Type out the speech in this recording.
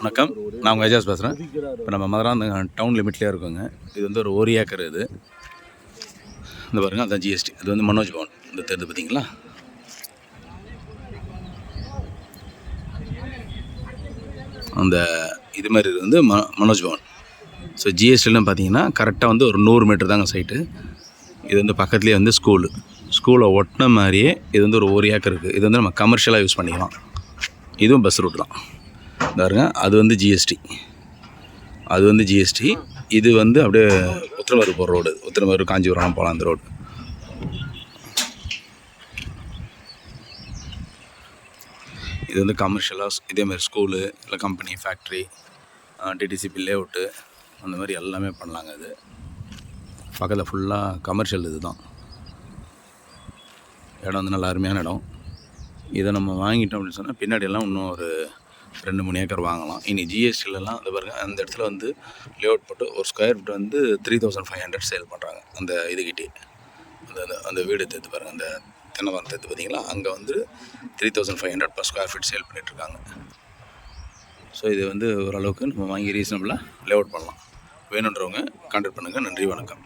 வணக்கம், நான் உங்கள் ஏஜாஸ் பேசுகிறேன். இப்போ நம்ம மதுராந்த டவுன் லிமிட்லேயே இருக்கோங்க. இது வந்து ஒரு ஏக்கர். இது இந்த பாருங்கள், அதுதான் ஜிஎஸ்டி. அது வந்து மனோஜ் பவன் இந்த தெரியுது பார்த்தீங்களா? அந்த இது மாதிரி இது வந்து மனோஜ் பவன். ஸோ ஜிஎஸ்டிலாம் பார்த்தீங்கன்னா கரெக்டாக வந்து ஒரு 100 மீட்டர் தாங்க சைட்டு. இது வந்து பக்கத்துலேயே வந்து ஸ்கூலை ஒட்டின மாதிரியே இது வந்து ஒரு ஏக்கர் இருக்குது. இது வந்து நம்ம கமர்ஷியலாக யூஸ் பண்ணிக்கலாம். இதுவும் பஸ் ரூட் தான் பாருங்க. அது வந்து ஜிஎஸ்டி. இது வந்து அப்படியே உத்திரமேரூர் போகிற ரோடு, உத்திரமேரூர் காஞ்சிபுரம் போகலாம் அந்த ரோடு. இது வந்து கமர்ஷியலாக இதேமாதிரி ஸ்கூலு இல்லை கம்பெனி ஃபேக்ட்ரி டிடிசிபி லேஅவுட்டு அந்த மாதிரி எல்லாமே பண்ணலாங்க. அது பக்கத்தில் ஃபுல்லாக கமர்ஷியல். இது தான் இடம் வந்து நல்ல அருமையான இடம். இதை நம்ம வாங்கிட்டோம் அப்படின்னு சொன்னால் பின்னாடியெல்லாம் இன்னும் ஒரு 2-3 ஏக்கர் வாங்கலாம். இனி ஜிஎஸ்டிலலாம் அது பாருங்கள், அந்த இடத்துல வந்து லேஅவுட் போட்டு ஒரு ஸ்கொயர் ஃபீட் வந்து 3500 சேல் பண்ணுறாங்க. அந்த இதுக்கிட்டே அந்த வீடு எடுத்து பாருங்கள், அந்த தென்னமரம் எடுத்து பார்த்தீங்களா, அங்கே வந்து 3500 per ஸ்கொயர் ஃபீட் சேல் பண்ணிகிட்ருக்காங்க. ஸோ இது வந்து ஓரளவுக்கு நம்ம வாங்கி ரீசனபிளாக லேஅவுட் பண்ணலாம். வேணுன்றவங்க கான்டாக்ட் பண்ணுங்கள். நன்றி, வணக்கம்.